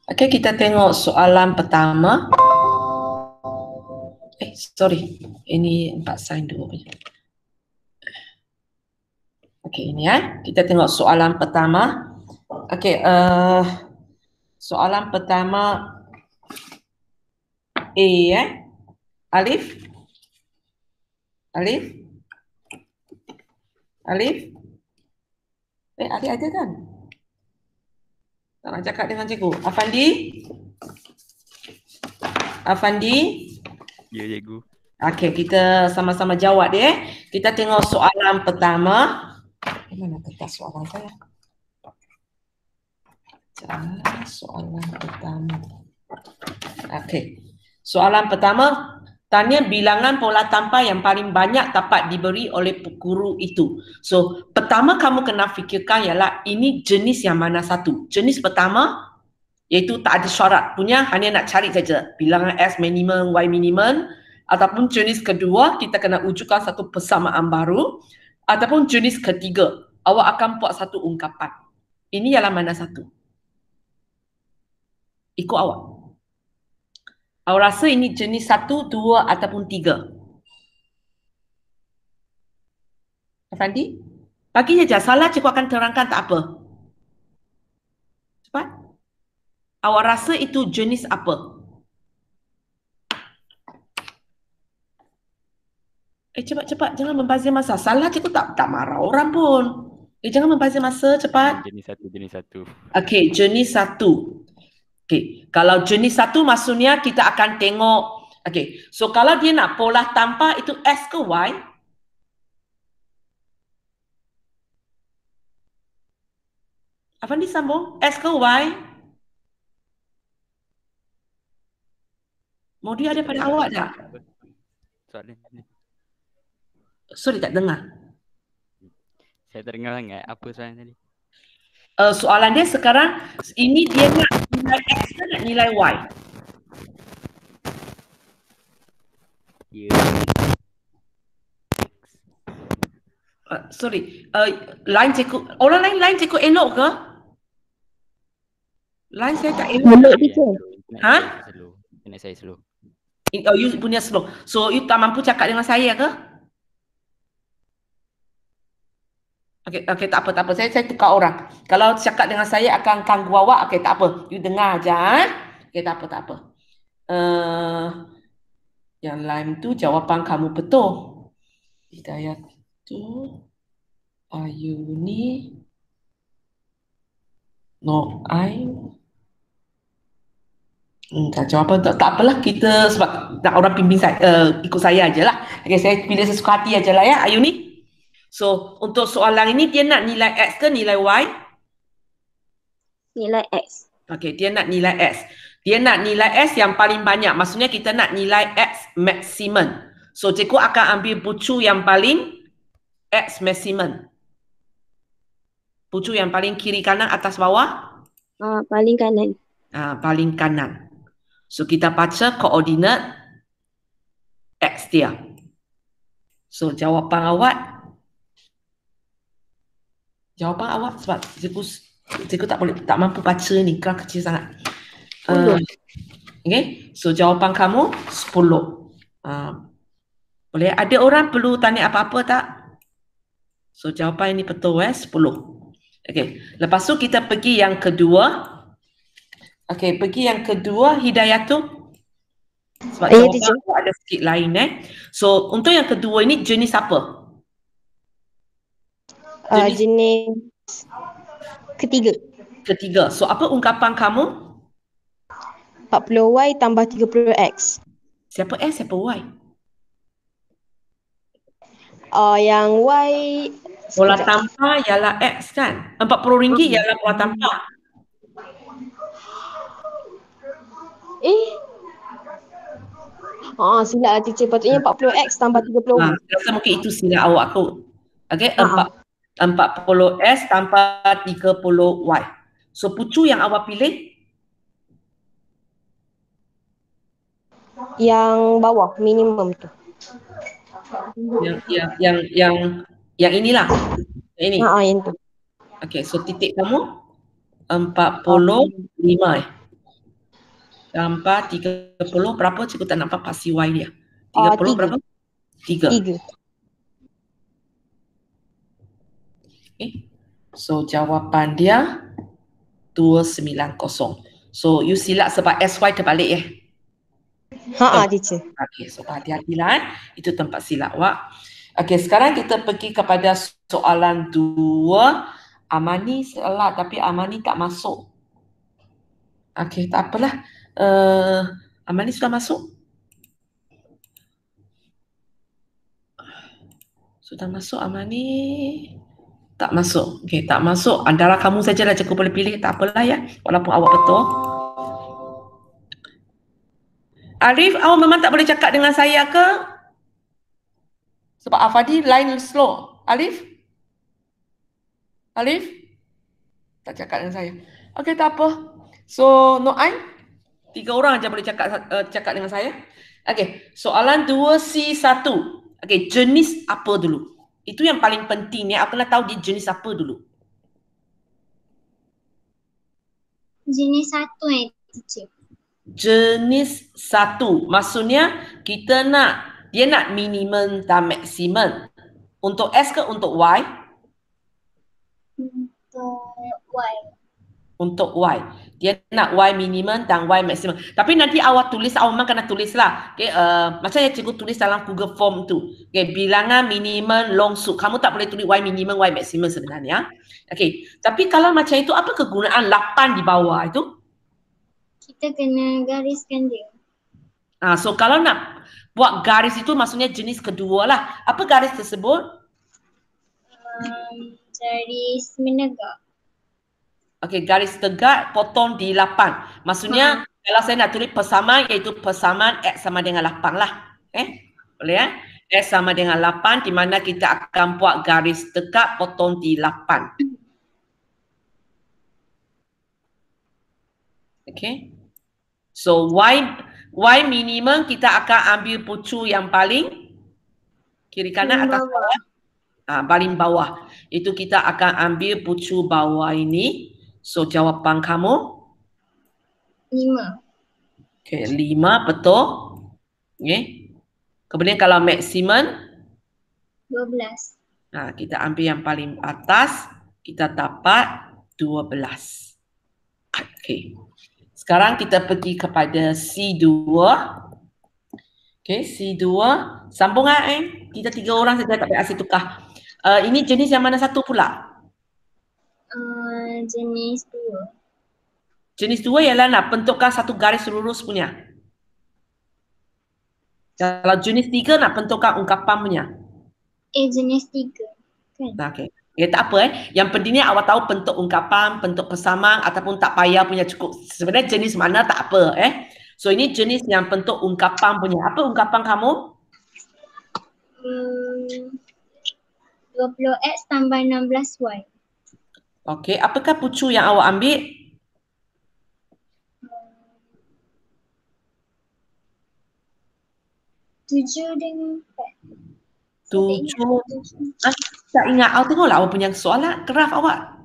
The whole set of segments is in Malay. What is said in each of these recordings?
Okey, kita tengok soalan pertama. Sorry. Ini 4 sign 2 punya. Okey, ini kita tengok soalan pertama. Okey, soalan pertama A Alif. Alif. Alif. Alif ada kan? Tak nak cakap dengan cikgu. Afandi? Afandi? Ya, cikgu. Okey, kita sama-sama jawab dia. Kita tengok soalan pertama. Mana kertas soalan saya? Soalan pertama. Okey. Soalan pertama, tanya bilangan pola tampar yang paling banyak dapat diberi oleh guru itu. So, pertama kamu kena fikirkan ialah ini jenis yang mana satu. Jenis pertama iaitu tak ada syarat punya, hanya nak cari saja bilangan S minimum, Y minimum. Ataupun jenis kedua, kita kena wujudkan satu persamaan baru. Ataupun jenis ketiga, awak akan buat satu ungkapan. Ini ialah mana satu? Ikut awak. Awak rasa ini jenis 1, 2 ataupun 3? Afandi? Bagi saja, salah cikgu akan terangkan tak apa. Cepat. Awak rasa itu jenis apa? Cepat-cepat, jangan membazir masa. Salah cikgu tak marah orang pun. Jangan membazir masa, cepat. Jenis satu. Okey, jenis 1. Okey, kalau jenis 1 maksudnya kita akan tengok. Okey, so kalau dia nak pola tampar itu S ke Y? Afandi sambung, S ke Y? Mau dia ada pada awak tak? Soalan ni. Sorry, tak dengar. Saya terdengar sangat. Apa soalan tadi? Soalan dia sekarang, ini dia nak nilai X ke nak nilai Y? Ya. Sorry, line cikgu, orang lain cikgu elok ke? Line saya tak elok. Elok teacher. Ha? Internet saya slow. Oh, you punya slow. So, you tak mampu cakap dengan saya ke? Okey, tak apa. Saya tukar orang. Kalau cakap dengan saya akan ganggu awak, okey, tak apa. You dengar aja. Okey, tak apa. Yang lain tu jawapan kamu betul. Hidayat tu Ayuni. No, jawapan tak apalah, kita sebab nak orang pimpin saya, ikut saya ajalah. Okey, saya pilih sesuka hati ajalah ya, Ayuni. So, untuk soalan ini dia nak nilai X ke nilai Y? Nilai X. Okey, dia nak nilai X. Dia nak nilai S yang paling banyak. Maksudnya kita nak nilai X maksimum. So, cikgu akan ambil bucu yang paling X maksimum. Bucu yang paling kiri kanan atas bawah? Paling kanan. Paling kanan. So, kita baca koordinat X dia. So, jawapan awak sebab cikgu tak mampu baca ni, kerana kecil sangat. Okay, so jawapan kamu 10. Boleh, ada orang perlu tanya apa-apa tak? So jawapan ini betul 10. Okay, lepas tu kita pergi yang kedua. Okay, pergi yang kedua, Hidayatul. Sebab jawapan aku ada sikit lain So untuk yang kedua ini jenis apa? Jenis ketiga. So apa ungkapan kamu? 40Y tambah 30X. Siapa X, siapa Y? Yang Y pola tampar ialah X kan? RM40 ialah pola tampar. Silap lah teacher. Patutnya 40X tambah 30Y. Rasa mungkin itu silap awak aku. Okay, 40S tambah 30Y. So pucu yang awak pilih? Yang bawah, minimum tu. Yang inilah. Ini. Yang tu. Okay, so titik kamu 45 tambah 30 berapa? Cikgu tak nampak pasti Y dia. 30 3. berapa? 3. 3. Okay. So jawapan dia 290. So you silap sebab SY terbalik ya. Teacher. Okay, so hati-hatilah itu tempat silap awak. Okay, sekarang kita pergi kepada soalan 2. Amani salah tapi Amani tak masuk. Okay, tak apalah. Amani sudah masuk? Sudah masuk Amani? Tak masuk. Okay, tak masuk. Antara kamu sajalah cikgu boleh pilih. Tak apalah ya. Walaupun awak betul. Arif, awak memang tak boleh cakap dengan saya ke? Sebab Afadi line slow. Alif? Alif? Tak cakap dengan saya. Okey, tak apa. So, Noain? 3 orang aja boleh cakap dengan saya. Okey, soalan 2C1. Okey, jenis apa dulu? Itu yang paling penting ya. Aku nak tahu dia jenis apa dulu. Jenis 1 teacher. Jenis 1. Maksudnya kita dia nak minimum dan maksimum. Untuk S ke untuk Y? Untuk Y. Untuk Y. Dia nak Y minimum dan Y maksimum. Tapi nanti awak tulis, awak memang kena tulis lah. Okay, macam yang cikgu tulis dalam Google Form tu. Okay, bilangan minimum long sub. Kamu tak boleh tulis Y minimum, Y maksimum sebenarnya. Okay, tapi kalau macam itu, apa kegunaan 8 di bawah itu? Kita kena gariskan dia. So kalau nak buat garis itu maksudnya jenis kedua lah. Apa garis tersebut? Garis menegak. Okey, garis tegak potong di 8. Maksudnya kalau saya nak tulis persamaan iaitu persamaan X sama dengan 8 lah. Boleh ya? X sama dengan 8 di mana kita akan buat garis tegak potong di 8. Okey. So Y minimum kita akan ambil pucu yang paling kiri kanan atas bawah. Paling bawah. Itu kita akan ambil pucu bawah ini. So jawapan kamu? 5. Okay, 5 betul. Okay. Kemudian kalau maksimum? 12. Kita ambil yang paling atas. Kita dapat 12. Okay. Sekarang kita pergi kepada C2. Okay, C2. Sambung kita 3 orang saja tak payah asyik tukar. Ini jenis yang mana satu pula? Jenis 2. Jenis 2 ialah nak bentukkan satu garis lurus punya. Kalau jenis 3 nak bentukkan ungkapan punya. Jenis 3. Kan? Okay. Ya tak apa Yang pentingnya awak tahu bentuk ungkapan, bentuk persamaan ataupun tak payah punya cukup. Sebenarnya jenis mana tak apa So ini jenis yang bentuk ungkapan punya. Apa ungkapan kamu? 20X tambah 16Y. Okey, apakah pucu yang awak ambil? Tujuh dengan 4. 7. Tak ingat. Awak tengoklah awak punya soalan, graf awak.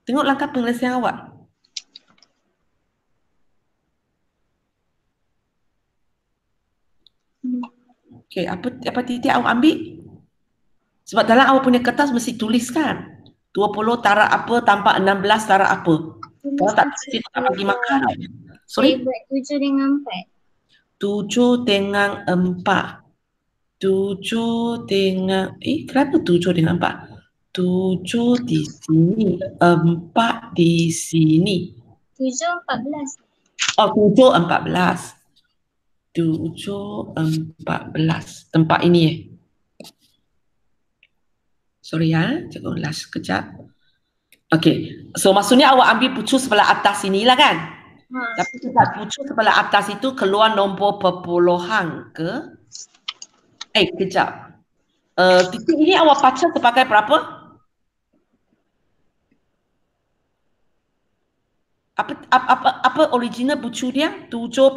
Tengok langkah penyelesaian awak. Okey, apa titik awak ambil? Sebab dalam awak punya kertas mesti tuliskan. 20 tara apa tambah 16 tara apa. Kalau tak tulis tak bagi makan. Saya buat 7 dengan 4. 7 dengan 4. 7 dengan kenapa 7 dengan 4? 7 di sini, 4 di sini. 7 14. 7 14. 7 14. Tempat ini Sorry cikgu last sekejap. Okey. So maksudnya awak ambil pucu sebelah atas inilah kan? Tapi sebab pucu sebelah atas itu keluar nombor perpuluhan ke? Kejap. Titik ini awak baca sebagai berapa? Apa original pucu dia? 7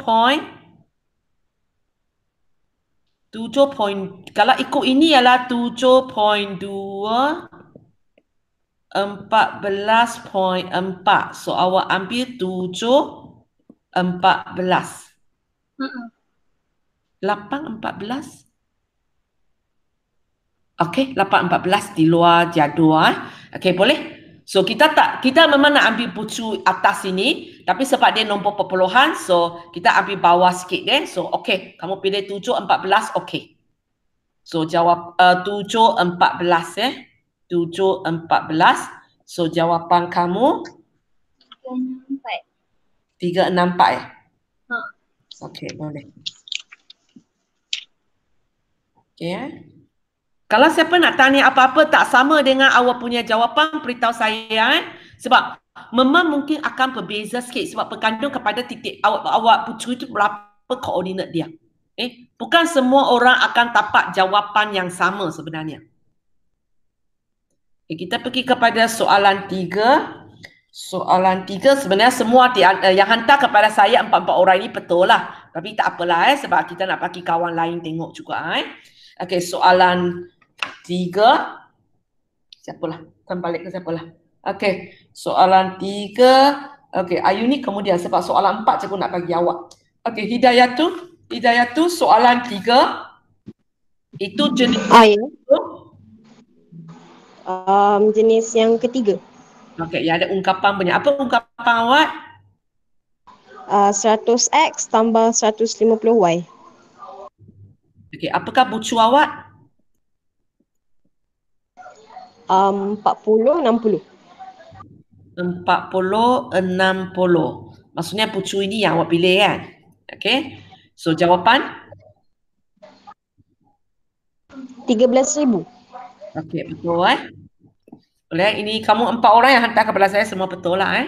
kalau ikut ini ialah 7.2 14.4. So awak ambil 7 14. Ha. 8, 14. Okey, 8, 14 di luar jadual. Okey, boleh? So kita memang nak ambil bucu atas ini, tapi sebab dia nombor perpuluhan, so kita ambil bawah sikit deh. So okey, kamu pilih 7, 14, okey. So jawab 7, 14 7, 14. So jawapan kamu 364. 364 Ha. Okey, boleh. Okey Kalau siapa nak tanya apa-apa tak sama dengan awak punya jawapan, beritahu saya Sebab memang mungkin akan berbeza sikit sebab bergantung kepada titik awak bucu itu berapa koordinat dia. Bukan semua orang akan dapat jawapan yang sama sebenarnya. Kita pergi kepada soalan 3. Soalan 3 sebenarnya semua yang hantar kepada saya 4 orang ini betul lah. Tapi tak apalah sebab kita nak bagi kawan lain tengok juga. Okey, soalan 3. Siapalah? Balik ke siapalah? Okey, soalan 3. Okey, Ayuni kemudian sebab soalan 4 cikgu nak bagi awak. Okey, Hidayatu soalan 3. Itu jenis Ya. Jenis yang ketiga. Okey, yang ada ungkapan banyak. Apa ungkapan awak? 100x tambah 150y. Okey, apakah bucu awak? 40, 60. 40, 60. Maksudnya bucu ini yang awak pilih kan? Okey. So jawapan? 13,000. Okey, betul Boleh, ini kamu 4 orang yang hantar kepada saya semua betul lah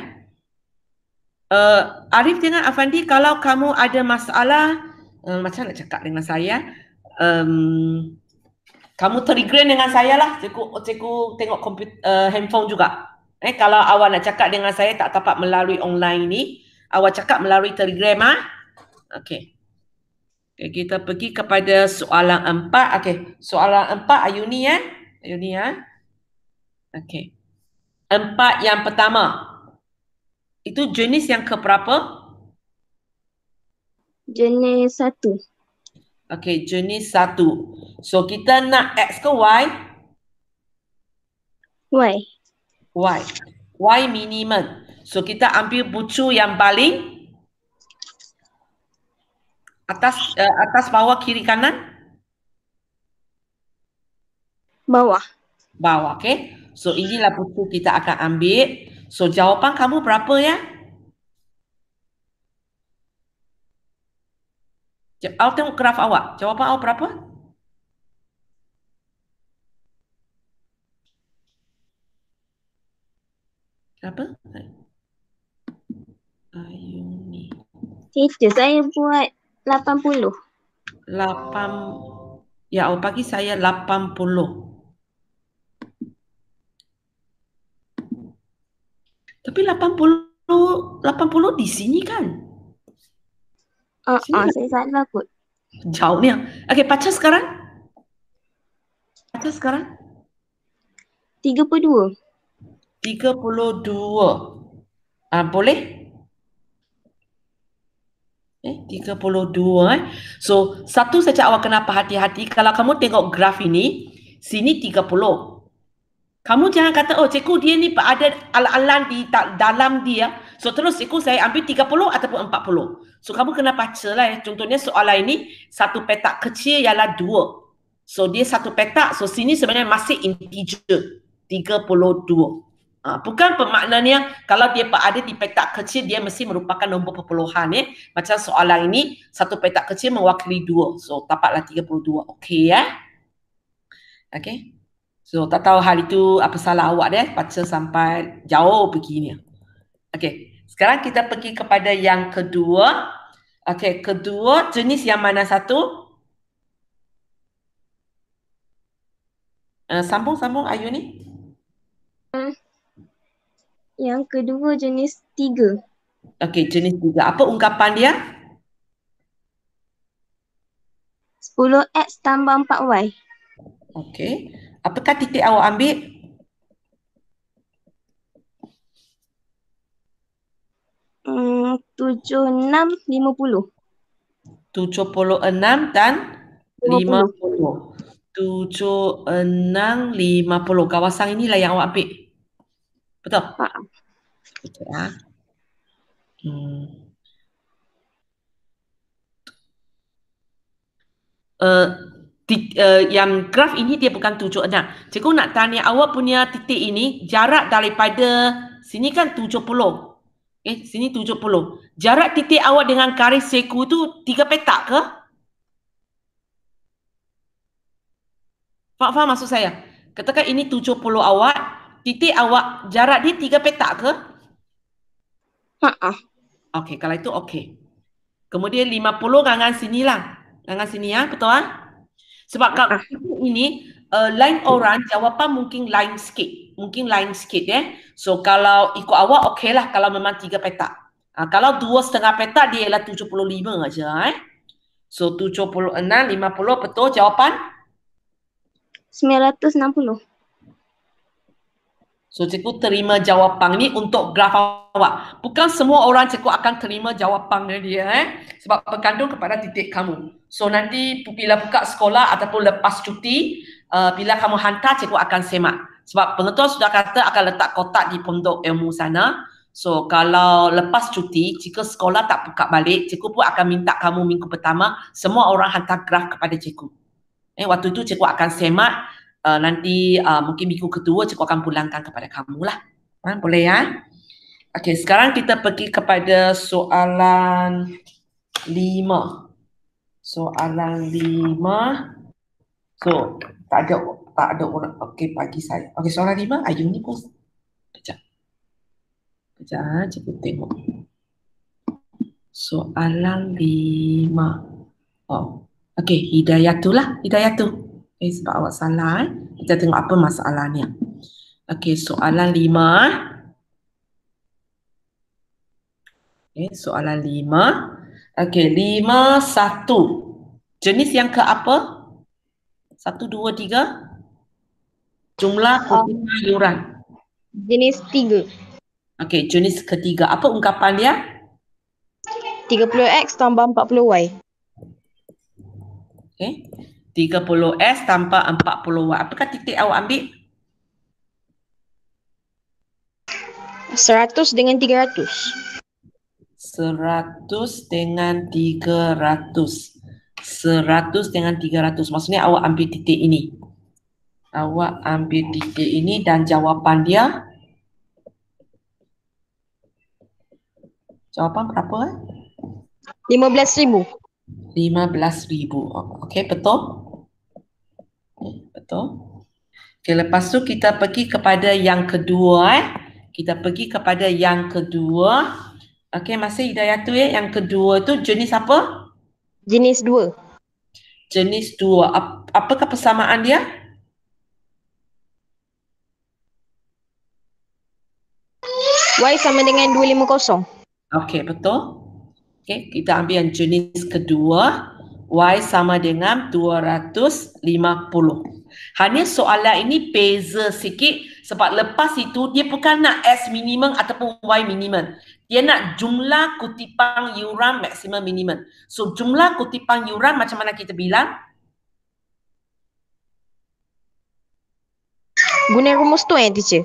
Arif dengan Afandi, kalau kamu ada masalah macam nak cakap dengan saya, kamu telegram dengan saya lah. Cikgu tengok handphone juga. Kalau awak nak cakap dengan saya tak dapat melalui online ni, awak cakap melalui telegram Okey. Kita pergi kepada soalan 4. Okey, soalan 4 Ayuni Ayuni Okey. 4 yang pertama. Itu jenis yang keberapa? Jenis 1. Okey, jenis 1. So kita nak X ke Y? Y. Y. Y minimum. So kita ambil bucu yang paling atas bawah kiri kanan? Bawah. Bawah, okey. So inilah buku kita akan ambil. So jawapan kamu berapa ya? Awak tengok graf awak. Jawapan awak berapa? Berapa? Ayuni. Teacher, saya buat 80. 8. Ya, awak bagi saya 80. Tapi 80 di sini kan? Saya salah kot. Jauh ni. Okey, baca sekarang. Baca sekarang. 32. 32. Boleh? 32. So, satu saja awak kena hati-hati. Kalau kamu tengok graf ini, sini 30. Kamu jangan kata, oh cikgu dia ni ada alang-alang di dalam dia. So terus cikgu saya ambil 30 ataupun 40. So kamu kena baca lah Contohnya soalan ini, satu petak kecil ialah 2. So dia satu petak, so sini sebenarnya masih integer. 32. Bukan bermaknanya kalau dia ada di petak kecil, dia mesti merupakan nombor perpuluhan Macam soalan ini, satu petak kecil mewakili 2. So dapatlah 32. Okey Okey. So, tak tahu hal itu apa salah awak baca sampai jauh begini. Okey, sekarang kita pergi kepada yang kedua. Okey, kedua jenis yang mana satu? Sambung Ayuni. Yang kedua jenis 3. Okey, jenis 3. Apa ungkapan dia? 10x tambah 4y. Okey. Apakah titik awak ambil? 76, 50. 76 dan 50. 50. 76, 50. Kawasan inilah yang awak ambil. Betul? Ha. Betul ya. Yang graf ini dia bukan 76. Cikgu nak tanya awak punya titik ini, jarak daripada sini kan 70. Sini 70. Jarak titik awak dengan garis siku tu 3 petak ke? Faham maksud saya? Katakan ini 70 awak, titik awak jarak dia 3 petak ke? Ha. Okey, kalau itu okey. Kemudian 50 gangan sinilah. Gangan sini ya, betul ah? Sebab kalau ini line orang jawapan mungkin lain sikit. Mungkin lain sikit ya. So kalau ikut awak okeylah kalau memang 3 petak. Kalau 2,5 petak dia ialah 75 aja So 76, 50 betul jawapan? 960. So cikgu terima jawapan ni untuk graf awak. Bukan semua orang cikgu akan terima jawapan dia sebab berkandung kepada titik kamu. So nanti bila buka sekolah ataupun lepas cuti, bila kamu hantar cikgu akan semak. Sebab pengetua sudah kata akan letak kotak di pondok ilmu sana. So kalau lepas cuti, jika sekolah tak buka balik, cikgu pun akan minta kamu minggu pertama semua orang hantar graf kepada cikgu. Waktu itu cikgu akan semak. Nanti mungkin minggu kedua cikgu akan pulangkan kepada kamu lah. Boleh ya? Okey, sekarang kita pergi kepada soalan 5. Soalan 5. So, tak ada orang. Okey, bagi saya. Okey, soalan 5. Ayu ni pun. Kejap, cikgu tengok. Soalan 5. Oh, okey, Hidayatul lah. Hidayatul. Sebab awak salah Kita tengok apa masalahnya. Okey, soalan 5. Soalan 5. Okey, 5, 1. Jenis yang ke apa? 1, 2, 3. Jumlah kutipan yuran. Jenis 3. Okey, jenis ketiga. Apa ungkapan dia? 30X tambah 40Y. Okey. 30S tambah 40Y. Apakah titik awak ambil? 100 dengan 300. 100 dengan 300. 100 dengan 300. Maksudnya awak ambil titik ini. Awak ambil titik ini dan jawapan dia? Jawapan berapa? 15,000. 15,000. Okey, betul? Betul. Okey, lepas tu kita pergi kepada yang kedua. Kita pergi kepada yang kedua. Okey, masih Hidayatul yang kedua tu jenis apa? Jenis 2. Jenis 2. Apakah persamaan dia? Y sama dengan 250. Okey, betul. Okey, kita ambil yang jenis kedua. Y sama dengan 250. Hanya soalan ini beza sikit sebab lepas itu dia bukan nak S minimum ataupun Y minimum. Dia nak jumlah kutipan yuran maksimum minimum. So jumlah kutipan yuran macam mana kita bilang? Guna rumus tu teacher?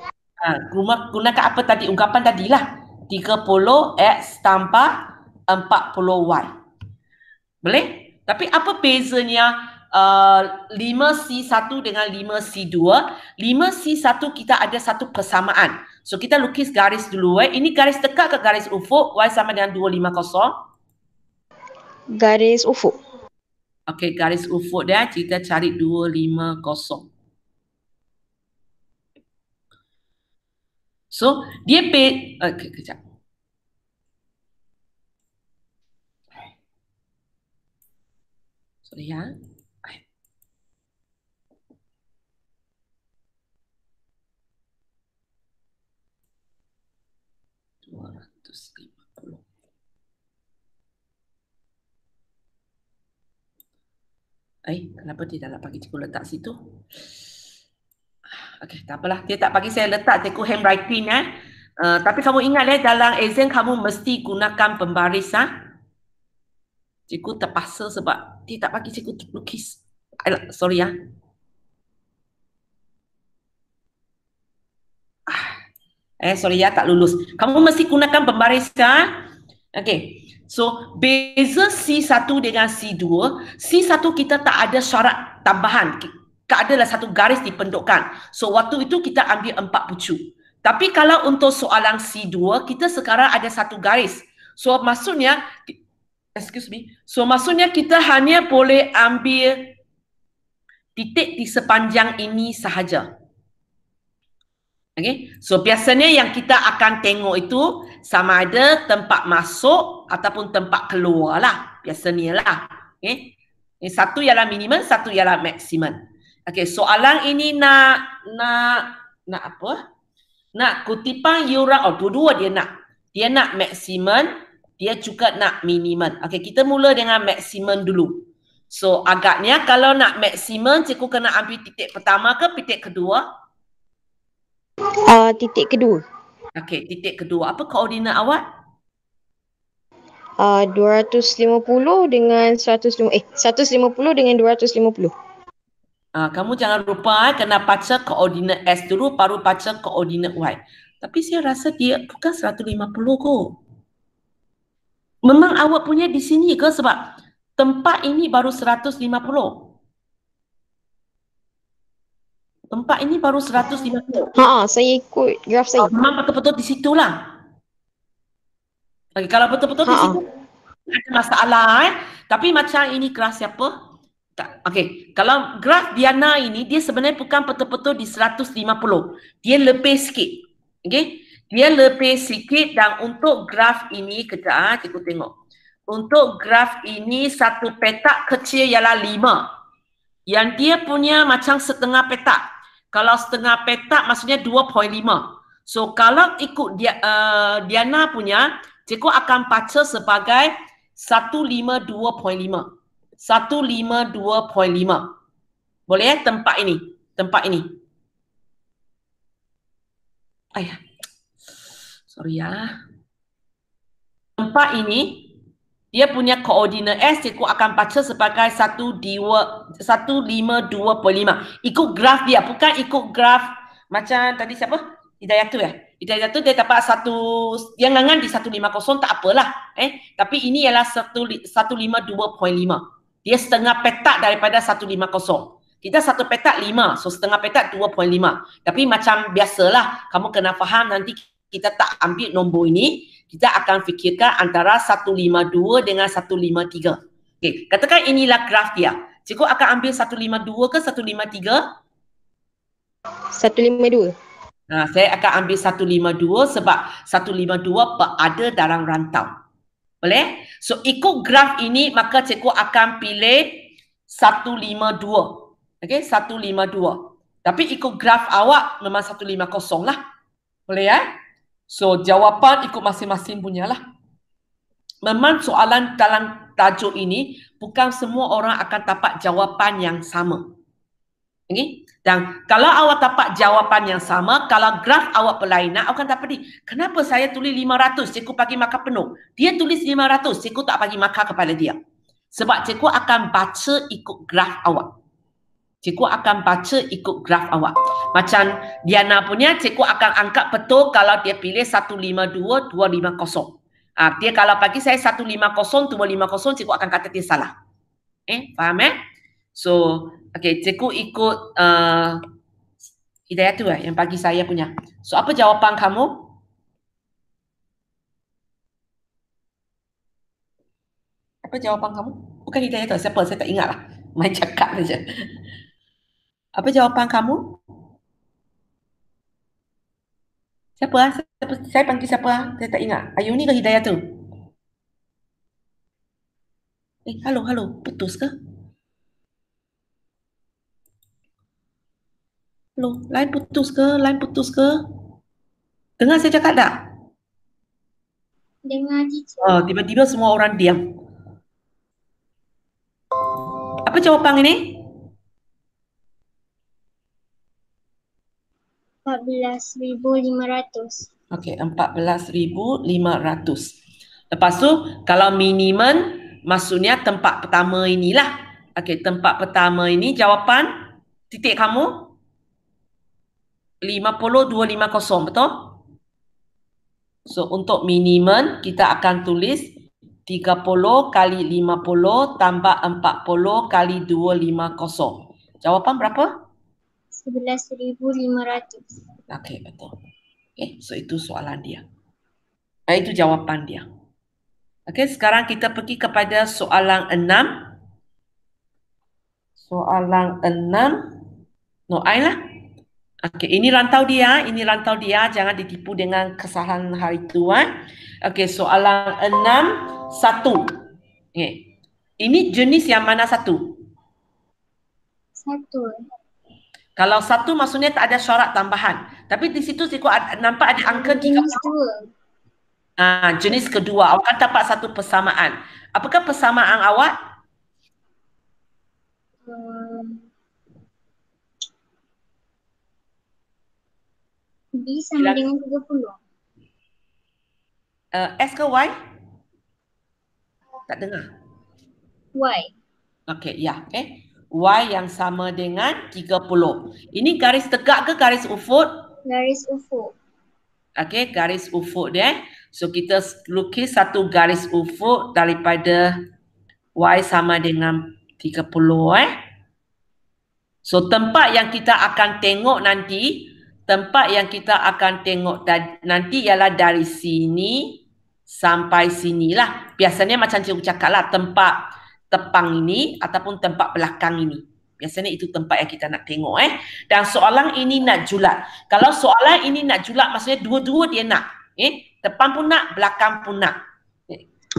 Gunakan apa tadi? Ungkapan tadilah. 30X tambah 40Y. Boleh? Tapi apa bezanya 5C1 dengan 5C2? 5C1 kita ada satu persamaan. So kita lukis garis dulu. Ini garis tekak ke garis ufuk? Y sama dengan 250. Garis ufuk. Okey, garis ufuk dia kita cari 250. So dia okey, kejap. Sorry ya. 250. Kenapa dia tak nak bagi cikgu letak situ? Okey, tak apalah. Dia tak bagi saya letak cikgu handwriting Tapi kamu ingat dalam exam kamu mesti gunakan pembaris Cikgu terpaksa sebab dia tak bagi cikgu lukis. Sorry sorry tak lulus. Kamu mesti gunakan pembaris Okay. So, beza C1 dengan C2. C1 kita tak ada syarat tambahan. Tak adalah satu garis dipendukkan. So, waktu itu kita ambil 4 pucuk. Tapi kalau untuk soalan C2, kita sekarang ada satu garis. So, maksudnya, So, maksudnya kita hanya boleh ambil titik di sepanjang ini sahaja. Okay. So, biasanya yang kita akan tengok itu sama ada tempat masuk ataupun tempat keluar lah. Biasanya lah. Okay. Satu ialah minimum, satu ialah maksimum. Okay, soalan ini nak apa? Nak kutipan yuran, dua-dua dia nak. Dia nak maksimum, dia juga nak minimum. Okay, kita mula dengan maksimum dulu. So, agaknya kalau nak maksimum, cikgu kena ambil titik pertama ke titik kedua? Titik kedua. Okey, titik kedua. Apa koordinat awak? 250 dengan 150 dengan 250. Kamu jangan lupa kena baca koordinat S dulu baru baca koordinat Y. Tapi saya rasa dia bukan 150 kot. Memang awak punya di sini ke sebab tempat ini baru 150. Tempat ini baru 150. Saya ikut graf saya. Memang betul-betul di situlah. Okay, kalau betul-betul di situ ada masalah Tapi macam ini graf siapa? Okey, kalau graf Diana ini dia sebenarnya bukan betul-betul di 150. Dia lebih sikit. Okey? Dia lebih sikit dan untuk graf ini kejap cikgu tengok. Untuk graf ini satu petak kecil ialah 5. Yang dia punya macam setengah petak. Kalau setengah petak maksudnya 2.5. So kalau ikut Diana punya, cikgu akan baca sebagai 152.5. 152.5. Boleh tempat ini? Tempat ini. Ayah. Sorry Tempat ini dia punya koordinat S, cikgu akan baca sebagai 152.5. Ikut graf dia, bukan ikut graf macam tadi siapa? Hidayatu Hidayatu dia dapat yang ngangan di 150 tak apalah. Tapi ini ialah 152.5. Dia setengah petak daripada 150. Kita satu petak 5, so setengah petak 2.5. Tapi macam biasalah, kamu kena faham nanti kita tak ambil nombor ini, kita akan fikirkan antara 152 dengan 153. Okey, katakan inilah graf dia. Cikgu akan ambil 152 ke 153? 152. Saya akan ambil 152 sebab 152 berada dalam rantau. Boleh? So, ikut graf ini, maka cikgu akan pilih 152. Okey, 152. Tapi ikut graf awak memang 150 lah. Boleh So, jawapan ikut masing-masing punya lah. Memang soalan dalam tajuk ini, bukan semua orang akan dapat jawapan yang sama. Okay? Dan kalau awak dapat jawapan yang sama, kalau graf awak berlainan, awak akan dapat kenapa saya tulis 500, cikgu bagi markah penuh. Dia tulis 500, cikgu tak bagi markah kepada dia. Sebab cikgu akan baca ikut graf awak. Cikgu akan baca ikut graf awak. Macam Diana punya, cikgu akan angkat betul kalau dia pilih 152, 250. Dia kalau bagi saya 150, 250, cikgu akan kata dia salah. Faham So, okay, cikgu ikut Hidayah tu yang bagi saya punya. So, apa jawapan kamu? Apa jawapan kamu? Bukan Hidayah tu, siapa? Saya tak ingat lah. Main cakap saja. Apa jawapan kamu? Siapa? Saya panggil siapa? Saya tak ingat. Ayuni ke Hidayah tu? Halo. Putus ke? Halo, line putus ke? Dengar saya cakap tak? Dengar teacher. Tiba-tiba semua orang diam. Apa jawapan ini? 14.500. Okey, 14,500. Lepas tu, kalau minimum, maksudnya tempat pertama inilah. Okey, tempat pertama ini jawapan titik kamu 50,250, betul? So, untuk minimum, kita akan tulis 30 kali 50 tambah 40 kali 250. Jawapan berapa? 11,500. Okey, betul. Okay, so itu soalan dia. Itu jawapan dia. Okey, sekarang kita pergi kepada soalan 6. Soalan 6. No, I lah. Okey, ini rantau dia, jangan ditipu dengan kesalahan hari itu. Okey, soalan 6, 1. Okay. Ini jenis yang mana satu? 1. Kalau satu maksudnya tak ada syarat tambahan. Tapi di situ nampak ada angka 30. Jenis 2. Jenis kedua, awak akan dapat satu persamaan. Apakah persamaan awak? B sama dengan 30. S ke Y? Tak dengar. Y. Okey, ya. Okay. Y yang sama dengan 30. Ini garis tegak ke garis ufuk? Garis ufuk. Okey, garis ufuk dia. So, kita lukis satu garis ufuk daripada Y sama dengan 30. So, tempat yang kita akan tengok nanti, nanti ialah dari sini sampai sinilah. Biasanya macam cikgu cakap lah, tempat tepang ini ataupun tempat belakang ini. Biasanya itu tempat yang kita nak tengok. Dan soalan ini nak julat. Kalau soalan ini nak julat, maksudnya dua-dua dia nak. Depan pun nak, belakang pun nak.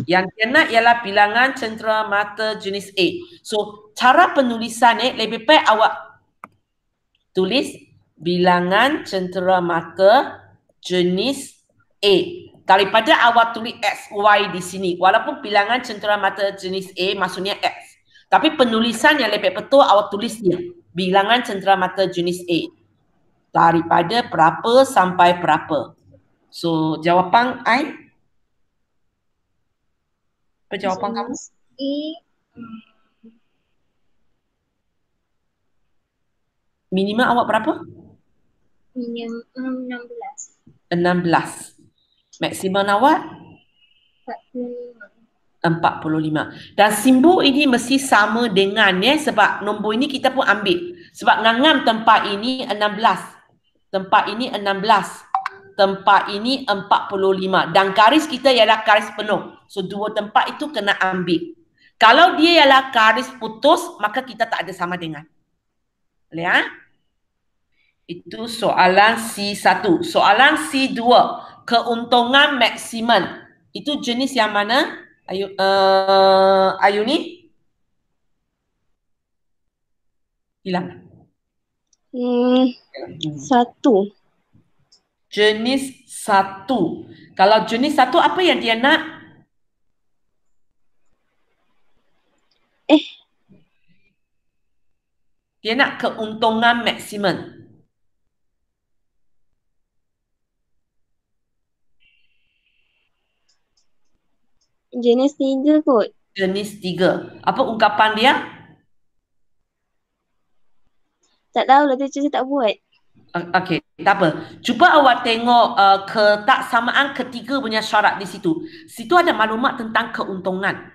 Yang dia nak ialah bilangan cenderamata jenis A. So, cara penulisan lebih baik awak tulis bilangan cenderamata jenis A. Daripada awak tulis X, Y di sini. Walaupun bilangan cenderamata jenis A maksudnya X. Tapi penulisan yang lebih betul awak tulis dia. Bilangan cenderamata jenis A. Daripada berapa sampai berapa. So, jawapan I? Apa jawapan kamu? A. Minimum awak berapa? Minimum 16. 16. Maksimum awak? 45. Dan simbol ini mesti sama dengan sebab nombor ini kita pun ambil. Sebab ngangam tempat ini 16. Tempat ini 16. Tempat ini 45. Dan garis kita ialah garis penuh. So, dua tempat itu kena ambil. Kalau dia ialah garis putus, maka kita tak ada sama dengan. Boleh Itu soalan C1. Soalan C2. Keuntungan maksimum. Itu jenis yang mana? Ayu ni? Hilang. 1. Jenis 1. Kalau jenis 1 apa yang dia nak? Dia nak keuntungan maksimum. Jenis 3 kot. Jenis 3. Apa ungkapan dia? Tak tahu lah tu saya tak buat. Okey, tak apa. Cuba awak tengok ketaksamaan ketiga punya syarat di situ. Situ ada maklumat tentang keuntungan.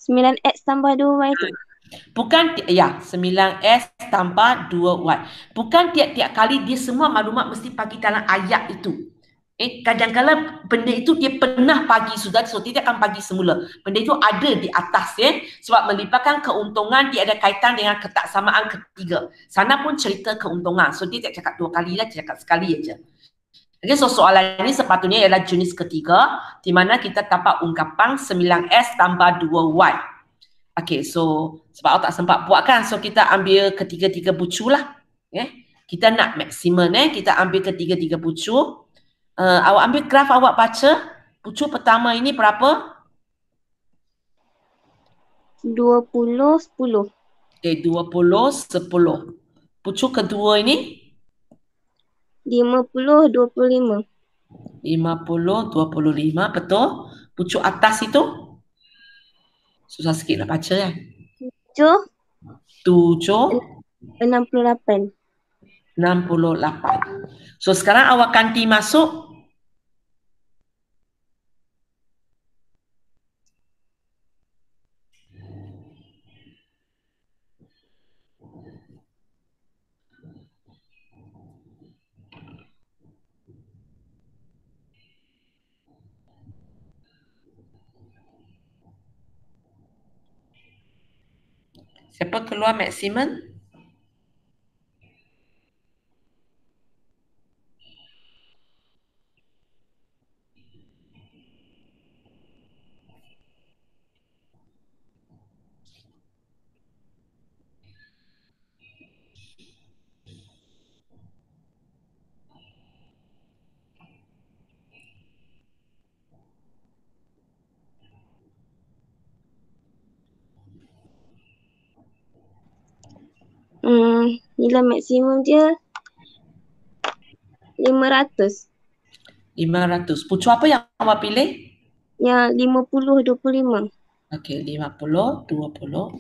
9X tambah 2Y tu. Bukan, 9S tambah 2Y. Bukan tiap-tiap kali dia semua maklumat mesti bagi dalam ayat itu. Kadang-kadang benda itu dia pernah bagi sudah, so dia akan bagi semula. Benda itu ada di atas sebab melibatkan keuntungan, dia ada kaitan dengan ketaksamaan ketiga. Sana pun cerita keuntungan. So dia tak cakap dua kali lah, dia cakap sekali aja. Okay, so soalan ini sepatutnya ialah jenis ketiga di mana kita dapat ungkapan 9S tambah 2Y. Okay, so sebab awak tak sempat buat kan, so kita ambil ketiga-tiga bucu lah. Kita nak maksimum kita ambil ketiga-tiga bucu. Awak ambil graf, awak baca. Bucu pertama ini berapa? 20, 10. Okay, 20, 10. Pucuk kedua ini 50, 25. 50, 25, betul. Pucuk atas itu susah sikit nak baca kan. 7, 7, 68. 68. So sekarang awak ganti masuk siapa keluar maksimum? Nilai maksimum dia 500. 500. Pucuk apa yang awak pilih? Yang 50, 25. Okey, 50, 25.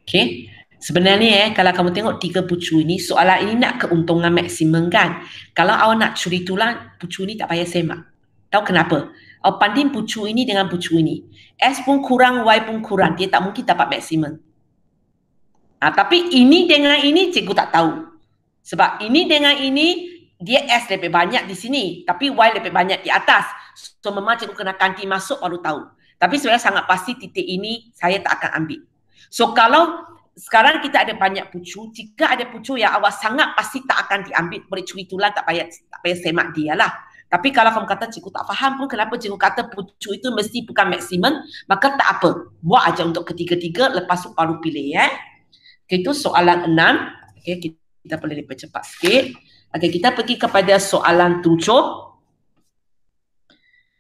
Okey. Sebenarnya kalau kamu tengok 3 pucuk ini, soalan ini nak keuntungan maksimum kan. Kalau awak nak curi tulang, pucuk ini tak payah semak. Tahu kenapa? Awak banding pucuk ini dengan pucuk ini. S pun kurang, Y pun kurang. Dia tak mungkin dapat maksimum. Tapi ini dengan ini cikgu tak tahu. Sebab ini dengan ini, dia S lebih banyak di sini. Tapi Y lebih banyak di atas. So memang cikgu kena ganti masuk baru tahu. Tapi sebenarnya sangat pasti titik ini saya tak akan ambil. So kalau sekarang kita ada banyak pucuk, jika ada pucuk yang awak sangat pasti tak akan diambil, boleh curi tulang, tak payah semak dia lah. Tapi kalau kamu kata cikgu tak faham pun kenapa cikgu kata pucuk itu mesti bukan maksimum, maka tak apa. Buat aja untuk ketiga-tiga, lepas tu baru pilih ya. Okay, itu soalan 6. Okay, kita boleh percepat sikit. Okay, kita pergi kepada soalan 7.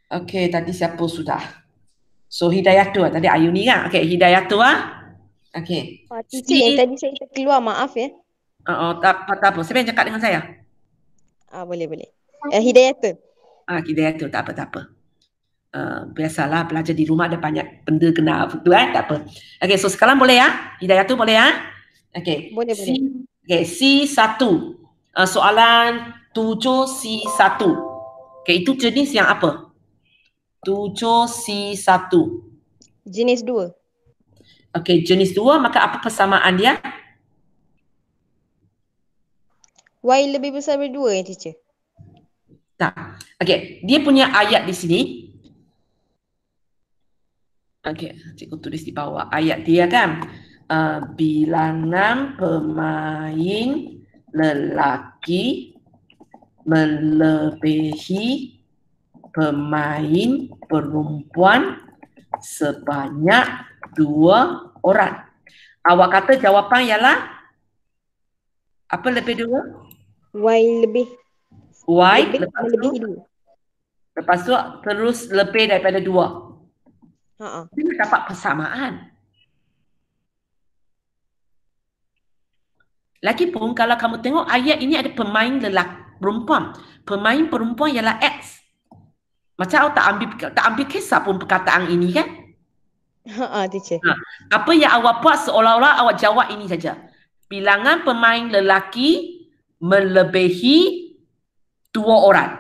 Okay, tadi siapa sudah? So Hidayatul, tadi Ayuni kan? Okay, Hidayatul Okay. Teacher yang tadi saya terkeluar, maaf ya. Tak apa. Siapa yang cakap dengan saya? Boleh. Hidayatul. Hidayatul, tak apa. Biasalah belajar di rumah ada banyak benda kena tu tak apa. Okay, so sekarang boleh ya? Hidayatul boleh ya? Okay. Boleh. Okay, C1. Soalan 7C1. Okay, itu jenis yang apa? 7C1. Jenis 2. Okey, jenis 2, maka apa persamaan dia? Y lebih besar dari 2 ya, teacher? Tak. Okey, dia punya ayat di sini. Okey, cikgu tulis di bawah ayat dia kan. Bilangan pemain lelaki melebihi pemain perempuan sebanyak 2 orang. Awak kata jawapan ialah apa lebih 2? Y lebih. Lepas tu melebihi 2. Lepas tu terus lebih daripada 2. Dia dapat persamaan. Lagipun kalau kamu tengok ayat ini ada pemain lelaki perempuan. Pemain perempuan ialah X. Macam awak tak ambil kisah pun perkataan ini kan? Teacher. Apa yang awak buat seolah-olah awak jawab ini saja. Bilangan pemain lelaki melebihi 2 orang.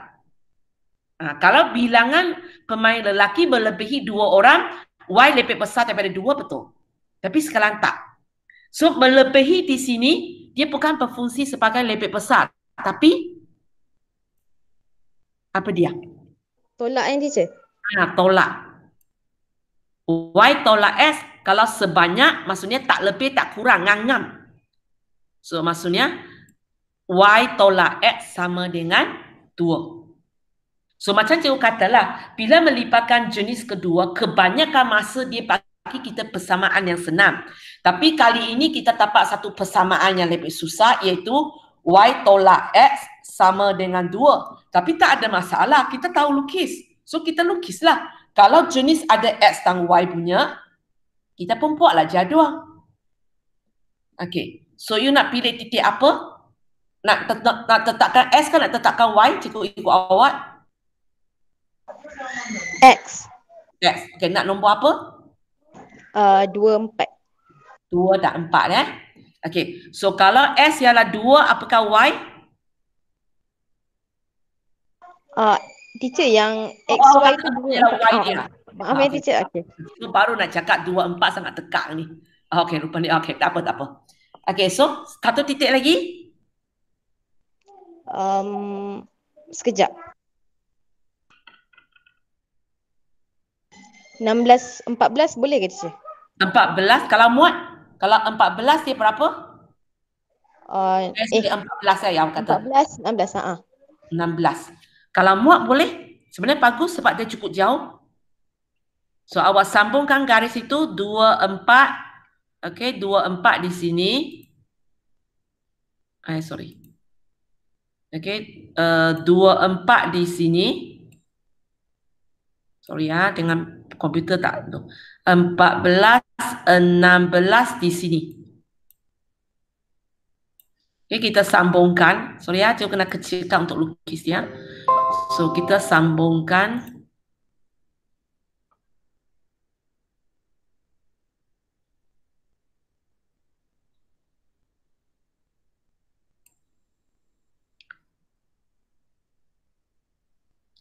Kalau bilangan pemain lelaki melebihi 2 orang, Y lebih besar daripada 2, betul. Tapi sekarang tak. So melebihi di sini dia bukan berfungsi sebagai lebih besar, tapi apa dia? Tolak yang teacher? Tolak. Y tolak S kalau sebanyak maksudnya tak lebih tak kurang, ngam-ngam. So maksudnya Y tolak X sama dengan 2. So macam cikgu katalah, bila melibatkan jenis kedua, kebanyakan masa dia bagi kita persamaan yang senang. Tapi kali ini kita dapat satu persamaan yang lebih susah, iaitu Y tolak X sama dengan 2. Tapi tak ada masalah, kita tahu lukis. So kita lukislah. Kalau jenis ada X dan Y punya, kita pun buatlah jadual. Okay. So you nak pilih titik apa? Nak tetapkan S kan nak tetapkan Y? Cikgu ikut awak. X. X. Okay, nak nombor apa? 2, 4. 2 dan 4 Okay. So kalau S ialah 2, apakah Y? Teacher yang X, Oh, Y tu 2, ialah 4. Y dia. Maaf ya teacher. Okay. So baru nak cakap 2, 4 sangat tekak ni. Okay, rupanya. Okay, tak apa. Okay, so satu titik lagi. Sekejap. 16, 14 boleh ke teacher? 14 kalau muat. Kalau 14 dia berapa? Dia 14 ya, awak kata. 14, 16. 16. Kalau muat boleh. Sebenarnya bagus sebab dia cukup jauh. So awak sambungkan garis itu 2, 4. Okay, 2, 4 di sini. Sorry. Okay, 2, 4 di sini. Sorry ya, dengan komputer tak. 14, 16 di sini. Okay, kita sambungkan. Sorry ya, saya kena kecilkan untuk lukis ya. So kita sambungkan.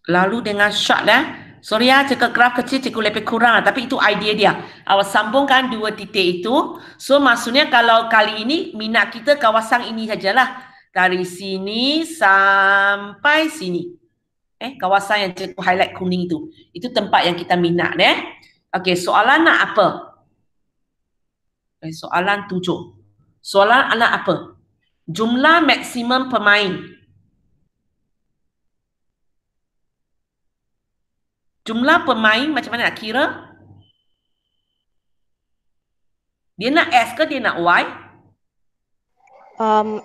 Lalu dengan shot sorry ya, cikgu graf kecil cikgu lebih kurang tapi itu idea dia. Awak sambungkan 2 titik itu. So maksudnya kalau kali ini minat kita kawasan ini sajalah. Dari sini sampai sini. Kawasan yang cikgu highlight kuning itu. Itu tempat yang kita minat Okey, soalan nak apa? Soalan 7. Soalan anak apa? Jumlah maksimum pemain. Jumlah pemain macam mana nak kira? Dia nak S ke dia nak Y?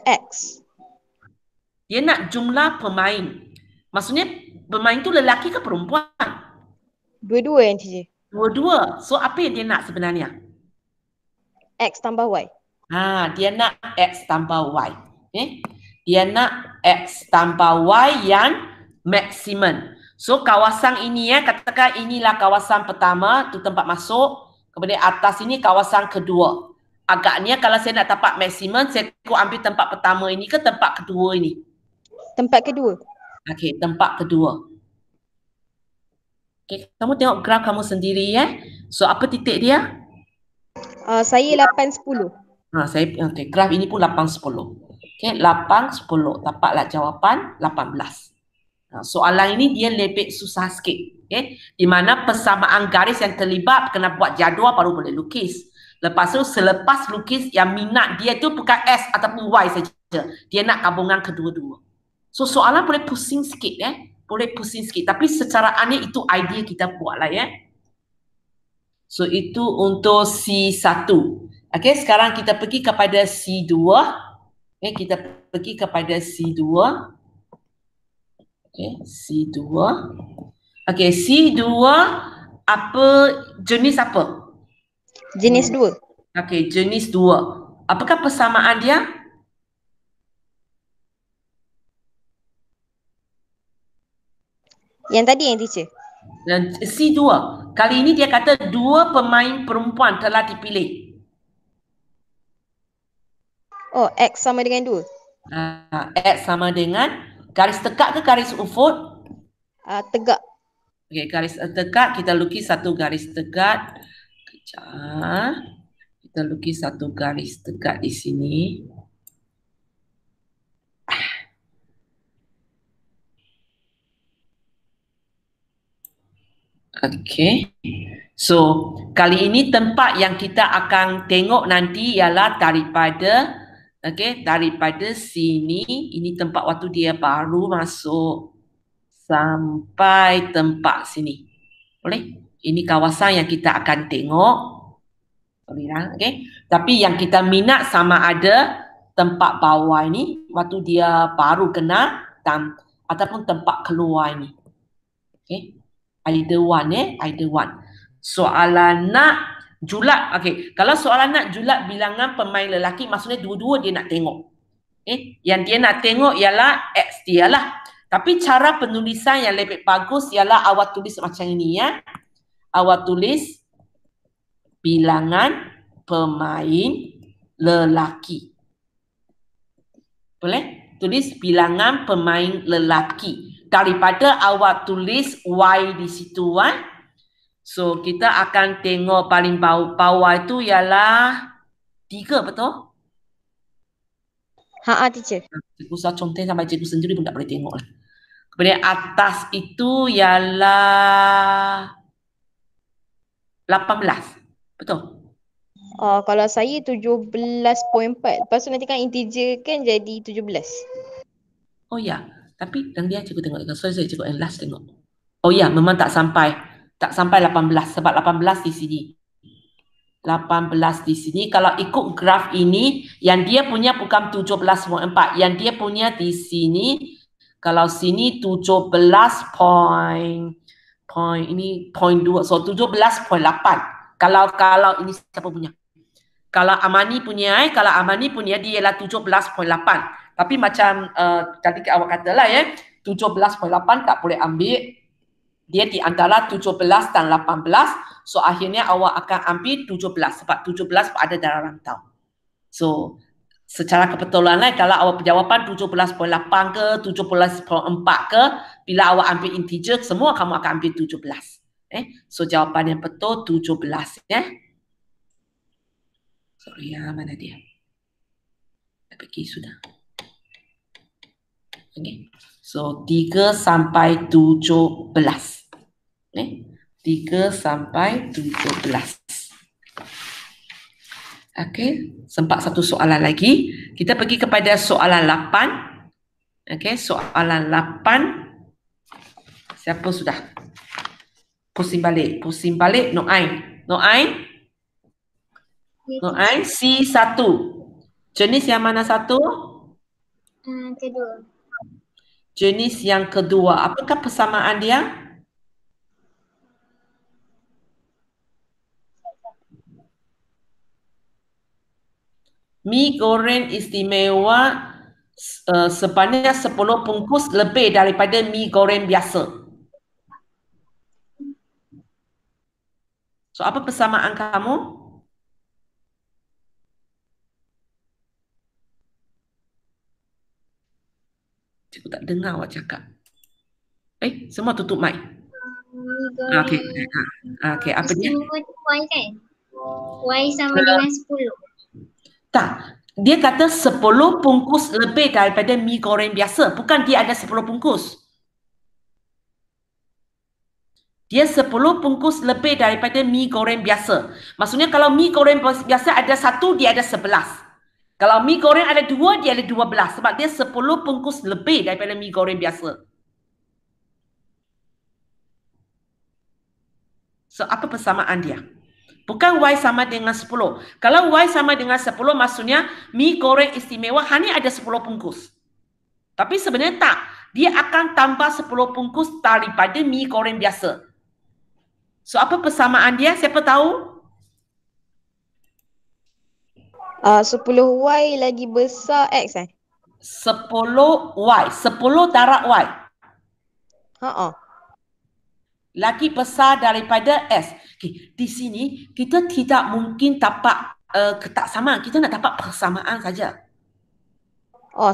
X. Dia nak jumlah pemain. Maksudnya pemain tu lelaki ke perempuan? Dua-dua yang teacher. Dua-dua. So apa yang dia nak sebenarnya? X tambah Y. Dia nak X tambah Y. Dia nak X tambah Y yang maksimum. So kawasan ini katakan inilah kawasan pertama, tu tempat masuk. Kemudian atas ini kawasan kedua. Agaknya kalau saya nak dapat maksimum, saya ambil tempat pertama ini ke tempat kedua ini? Tempat kedua. Okey, tempat kedua. Okey, kamu tengok graf kamu sendiri So apa titik dia? Saya 8, 10. Okey, graf ini pun 8, 10. Okey, 8, 10. Dapatlah jawapan 18. Soalan ini dia lebih susah sikit. Di mana persamaan garis yang terlibat kena buat jadual baru boleh lukis. Lepas tu selepas lukis yang minat dia tu bukan S ataupun Y saja. Dia nak gabungan kedua-dua. So soalan boleh pusing sikit Boleh pusing sikit. Tapi secara aneh itu idea kita buat lah So itu untuk C1. Okey, sekarang kita pergi kepada C2. Kita pergi kepada C2. C2. C2 apa jenis apa? Jenis 2. Jenis 2. Apakah persamaan dia? Yang tadi yang teacher. Dan C2. Kali ini dia kata 2 pemain perempuan telah dipilih. Oh, X sama dengan 2. X sama dengan garis tegak ke garis ufuk? Tegak. Garis tegak. Kita lukis satu garis tegak. Kejap. Kita lukis satu garis tegak di sini. Okey. So, kali ini tempat yang kita akan tengok nanti ialah daripada daripada sini, ini tempat waktu dia baru masuk sampai tempat sini. Boleh? Ini kawasan yang kita akan tengok. Tapi yang kita minat sama ada tempat bawah ini waktu dia baru kena ataupun tempat keluar ini. Either one either one. Soalan nak Julat, okey. Kalau soalan nak julat bilangan pemain lelaki, maksudnya dua-dua dia nak tengok. Yang dia nak tengok ialah X dia lah. Tapi cara penulisan yang lebih bagus ialah awak tulis macam ini ya. Awak tulis bilangan pemain lelaki. Boleh? Tulis bilangan pemain lelaki. Daripada awak tulis Y di situ kan. So, kita akan tengok paling bawah itu ialah 3, betul? Teacher. Cikgu saya contoh sampai cikgu sendiri pun tak boleh tengok lah. Kemudian atas itu ialah 18. Betul? Kalau saya 17.4. Lepas tu nanti kan integer kan jadi 17. Oh ya. Tapi yang dia cikgu tengok. Sorry, cikgu yang last tengok. Oh ya, memang tak sampai. Tak sampai 18. Sebab 18 di sini. 18 di sini. Kalau ikut graf ini, yang dia punya bukan 17.4. Yang dia punya di sini, kalau sini 17 ini point 2. So 17.8. Kalau ini siapa punya? Kalau Amani punya, dia ialah 17.8. Tapi macam tadi awak katalah ya, 17.8 tak boleh ambil. Dia di antara 17 dan 18. So akhirnya awak akan ambil 17 sebab 17 ada dalam rantau. So secara kebetulan kalau awak jawapan 17.8 ke 17.4 ke, bila awak ambil integer semua kamu akan ambil 17. So jawapan yang betul 17 ya. Sorry ya, mana dia? Dah pergi sudah. Okay. So 3 sampai 17. 3 sampai 17. Okey, sempat satu soalan lagi. Kita pergi kepada soalan 8. Okey, soalan 8. Siapa sudah? Pusing balik Noain. Noain C1. Jenis yang mana satu? Kedua. Jenis yang kedua. Apakah persamaan dia? Mi goreng istimewa sebanyak 10 bungkus lebih daripada mi goreng biasa. So, apa persamaan kamu? Cikgu tak dengar awak cakap. Semua tutup mic. Okey. Okey, apa dia? Istimewa tu Y kan? Y sama dengan 10. Tak. Dia kata 10 bungkus lebih daripada mi goreng biasa. Bukan dia ada 10 bungkus. Dia 10 bungkus lebih daripada mi goreng biasa. Maksudnya kalau mi goreng biasa ada 1, dia ada 11. Kalau mi goreng ada 2, dia ada 12. Sebab dia 10 bungkus lebih daripada mi goreng biasa. So, apa persamaan dia? Bukan Y sama dengan 10. Kalau Y sama dengan 10, maksudnya mi goreng istimewa hanya ada 10 bungkus. Tapi sebenarnya tak. Dia akan tambah 10 bungkus daripada mi goreng biasa. So, apa persamaan dia? Siapa tahu? 10Y lagi besar X 10Y. 10 darab Y. Lagi besar daripada S. Okay. Di sini, kita tidak mungkin dapat ketaksamaan. Kita nak dapat persamaan saja.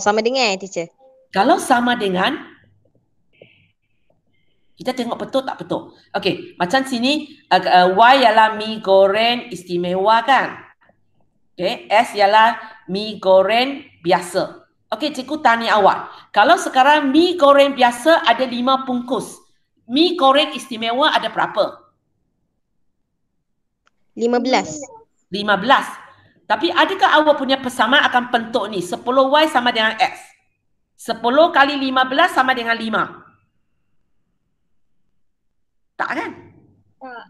Sama dengan teacher. Kalau sama dengan, kita tengok betul tak betul. Okey, macam sini Y ialah mi goreng istimewa kan? Okey, S ialah mi goreng biasa. Okey, cikgu tanya awak. Kalau sekarang mi goreng biasa ada 5 bungkus. Mi goreng istimewa ada berapa? 15. 15. Tapi adakah awak punya persamaan akan bentuk ni? 10Y sama dengan X. 10 kali 15 sama dengan 5. Tak kan? Tak.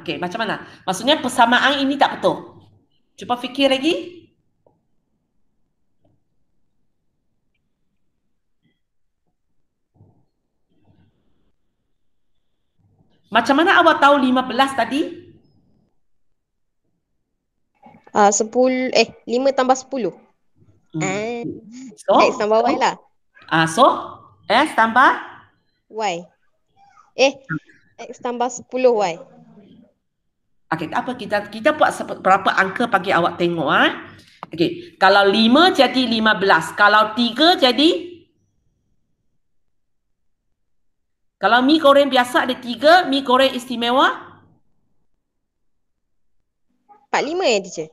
Okey, macam mana? Maksudnya persamaan ini tak betul. Cuba fikir lagi. Macam mana awak tahu 15 tadi? 10 5 tambah 10. So, X tambah Y lah. so S tambah Y. X tambah 10 Y. okey, tak apa, kita buat berapa angka bagi awak tengok Okey, kalau 5 jadi 15, kalau 3 jadi, kalau mi goreng biasa ada 3, mi goreng istimewa 45 ya teacher?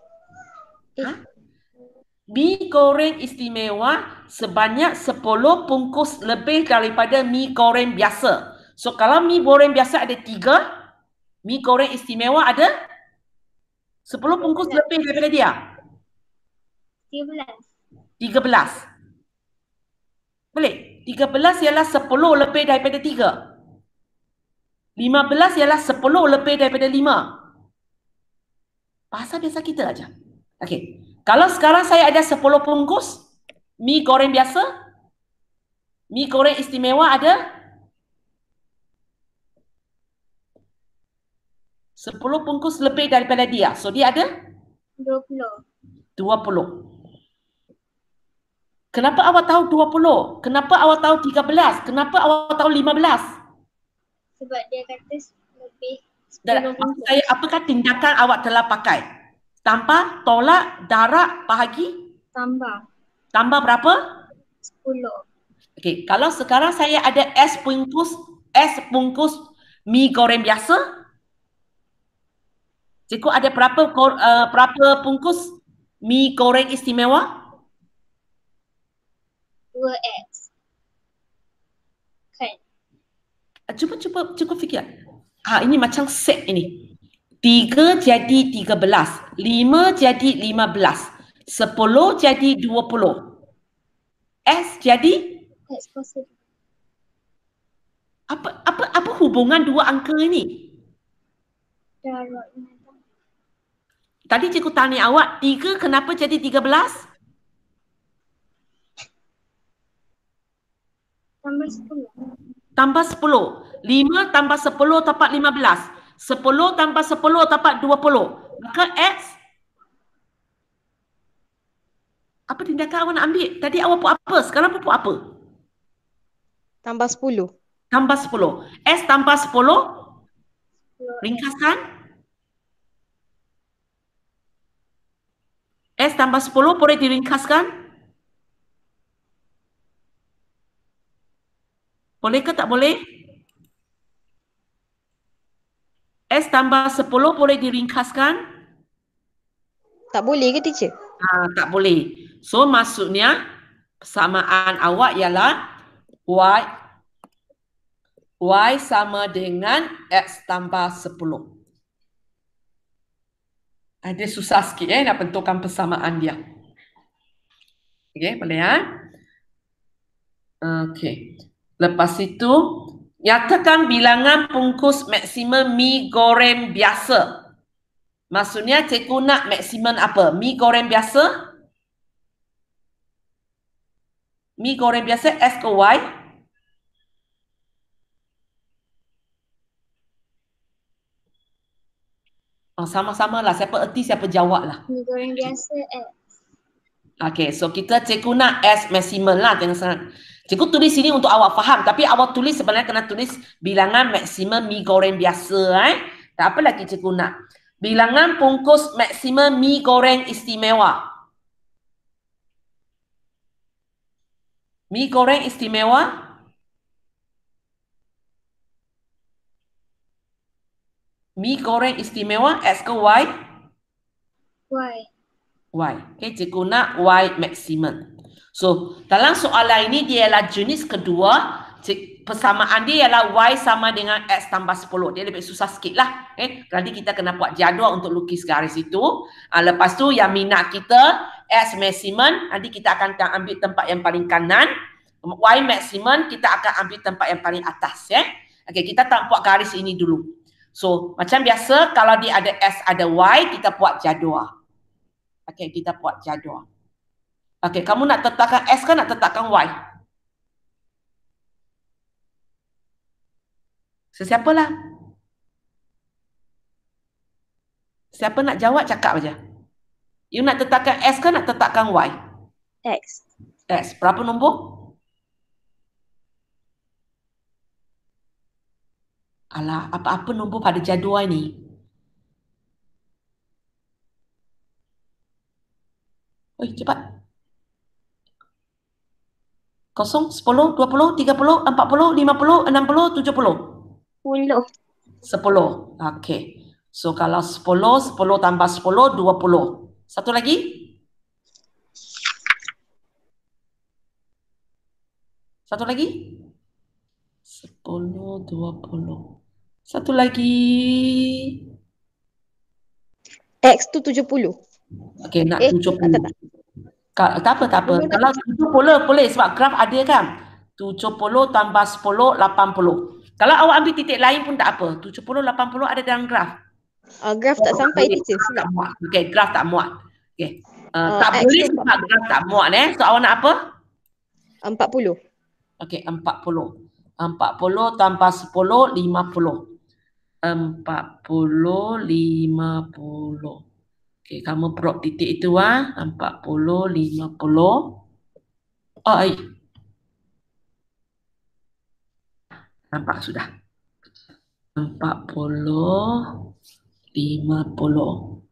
mi goreng istimewa sebanyak 10 bungkus lebih daripada mi goreng biasa. So kalau mi goreng biasa ada 3, mi goreng istimewa ada 10 bungkus lebih daripada dia. 13. 13. Boleh? 13 ialah 10 lebih daripada 3. 15 ialah 10 lebih daripada 5. Bahasa biasa kita aja. Okey. Kalau sekarang saya ada 10 bungkus mi goreng biasa, mi goreng istimewa ada 10 bungkus lebih daripada dia. So dia ada 20. 20. Kenapa awak tahu 20? Kenapa awak tahu 13? Kenapa awak tahu 15? Sebab dia kata lebih 10 Dan maksud bungkus. saya, apakah tindakan awak telah pakai? Tambah, tolak, darab, bahagi? Tambah Tambah berapa? 10. Okey, kalau sekarang saya ada S bungkus mi goreng biasa, cikgu ada berapa bungkus mi goreng istimewa? 2X. Kan? Cuba fikir. Ini macam set ini. 3 jadi 13, 5 jadi 15, 10 jadi 20. S jadi X positif. apa hubungan dua angka ini? Darab. Tadi cikgu tanya awak, 3 kenapa jadi 13? Tambah 10. Tambah 10. 5 tambah 10 dapat 15. 10 tambah 10 dapat 20. Maka X, apa tindakan awak nak ambil? Tadi awak buat apa? Sekarang buat apa? Tambah 10. Tambah 10. S tambah 10. Ringkaskan. S tambah 10 boleh diringkaskan? Boleh ke tak boleh? S tambah 10 boleh diringkaskan? Tak boleh ke teacher? Tak boleh. So maksudnya persamaan awak ialah Y sama dengan X tambah 10. Dia susah sikit nak bentukkan persamaan dia. Okey, boleh Okey. Lepas itu, nyatakan bilangan bungkus maksimum mi goreng biasa. Maksudnya cikgu nak maksimum apa? Mi goreng biasa? Mi goreng biasa S ke Y? Sama-sama lah. Siapa erti, siapa jawab lah. Mi goreng biasa X. Okey, so kita cikgu nak S maksimum lah. Jangan sangat. Cikgu tulis sini untuk awak faham. Tapi awak tulis sebenarnya kena tulis bilangan maksimum mi goreng biasa. Tak apa lagi cikgu nak. Bilangan bungkus maksimum mi goreng istimewa. Mi goreng istimewa. Mi goreng istimewa X ke Y? Y. Y. Okay, cikgu nak Y maksimum. So, dalam soalan ini dia ialah jenis kedua. Persamaan dia ialah Y sama dengan X tambah 10. Dia lebih susah sikit lah. Okay? Nanti kita kena buat jadual untuk lukis garis itu. Lepas tu yang minat kita X maksimum, nanti kita akan ambil tempat yang paling kanan. Y maksimum kita akan ambil tempat yang paling atas. Okay, kita tak buat garis ini dulu. So, macam biasa kalau dia ada S ada Y, kita buat jadual. Okay, kita buat jadual. Okay, kamu nak tetapkan S ke nak tetapkan Y? Sesiapalah. Siapa nak jawab cakap aja. You nak tetapkan X ke nak tetapkan Y? X. X. Berapa nombor? Alah, apa-apa nombor pada jadual ni? Oi, cepat. 0, 10, 20, 30, 40, 50, 60, 70. 10. 10. Okey. So kalau 10, 10 tambah 10, 20. Satu lagi? Satu lagi? 10, 20. Satu lagi. X tu 70. Okey, nak Tak 70. tak. Tak apa, tak apa. Kalau 70 boleh sebab graf ada kan? 70 tambah 10, 80. Kalau awak ambil titik lain pun tak apa. 70, 80 ada dalam graf. Graf tak sampai teacher, Tak silap. muat. Okey, graf tak muat. Okey. Tak X boleh tu sebab graf tak muat So awak nak apa? 40. Okey, 40. 40 tambah 10, 50. 40, 50. Okey, kamu prop titik itu 40, 50. Oh, nampak sudah. 40, 50.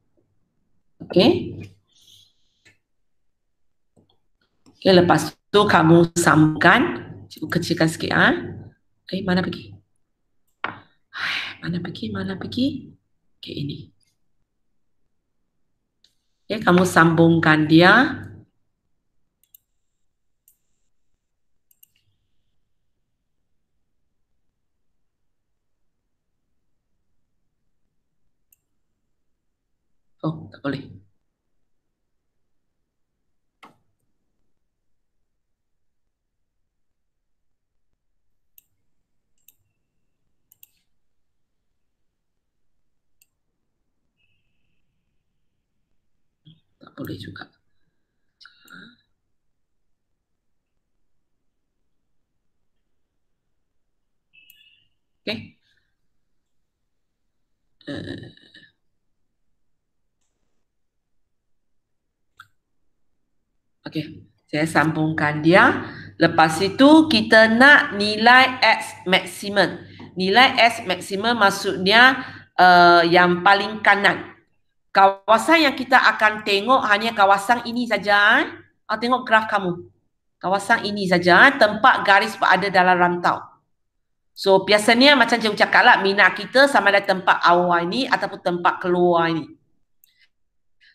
Okey. Okey, lepas tu kamu sambungkan. Cikgu kecilkan sikit mana pergi? Mana pergi? Okey, ini. Okey, kamu sambungkan dia. Oh, tak boleh. Tak boleh juga. Okey. Okey, saya sambungkan dia. Lepas itu kita nak nilai X maksimum. Nilai X maksimum maksudnya yang paling kanan. Kawasan yang kita akan tengok hanya kawasan ini saja. Tengok graf kamu. Kawasan ini saja, tempat garis berada dalam rantau. So biasanya macam cikgu cakap lah, minat kita sama ada tempat awal ini ataupun tempat keluar ini.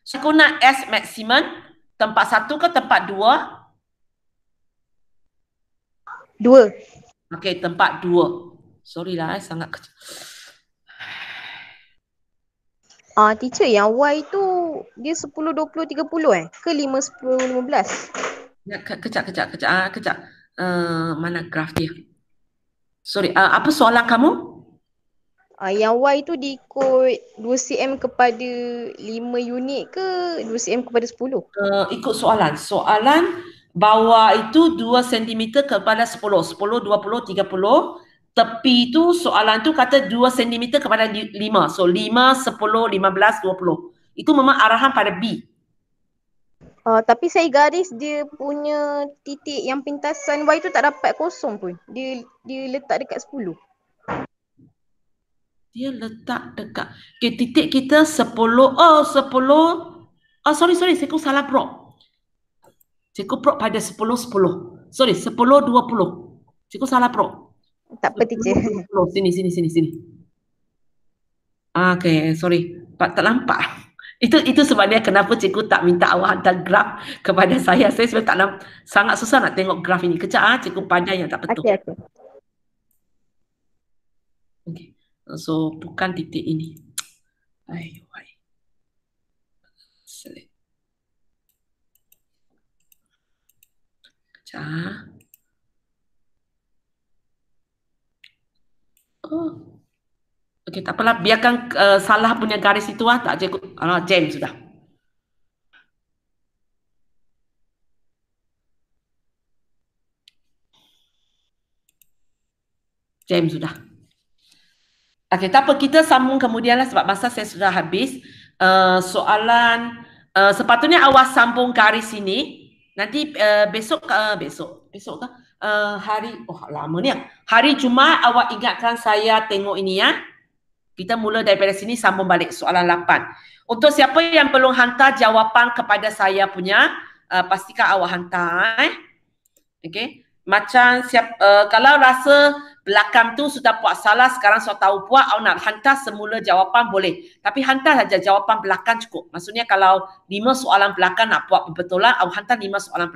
So aku nak S maksimum, tempat 1 ke tempat 2? 2. Okey, tempat 2. Sorry lah, sangat kecil. Teacher, yang Y tu dia 10, 20, 30 ke 5, 10, 15? Kejap. Mana graf dia? Sorry, apa soalan kamu? Yang Y tu diikut 2 cm kepada 5 unit ke 2 cm kepada 10? Ikut soalan. Soalan bawah itu 2 cm kepada 10. 10, 20, 30. Tepi tu soalan tu kata 2 cm kepada 5. So 5, 10, 15, 20. Itu memang arahan pada B. Tapi saya garis dia punya titik yang pintasan Y tu tak dapat kosong pun. Dia letak dekat 10. Dia letak dekat. Okay, titik kita 10. Oh, 10. Oh, sorry. Saya salah prop. Cikgu prop pada 10, 10. Sorry, 10, 20. Cikgu salah prop. Tak apa, teacher. 10. Sini. Okay, sorry. Tak nampak. Itu sebabnya kenapa cikgu tak minta awak hantar graf kepada saya. Saya sebenarnya sangat susah nak tengok graf ini. Kejap, cikgu pandai yang tak betul. Okay. So, bukan titik ini. Select. Oh. Okey, tak apalah. Biarkan salah punya garis itu tak cikgu. Jam sudah. Jam sudah. Okey, tak apa. Kita sambung kemudianlah sebab masa saya sudah habis. Soalan Sepatutnya awak sambung garis ini. Nanti besok ke hari lama ni ya. Hari Jumaat awak ingatkan saya tengok ini ya. Kita mula daripada sini sambung balik soalan 8. Untuk siapa yang belum hantar jawapan kepada saya punya, pastikan awak hantar. Okey. Macam kalau rasa belakang tu sudah buat salah, sekarang sudah tahu buat, awak nak hantar semula jawapan boleh. Tapi hantar saja jawapan belakang cukup. Maksudnya kalau 5 soalan belakang nak buat betul-betulan, awak hantar 5 soalan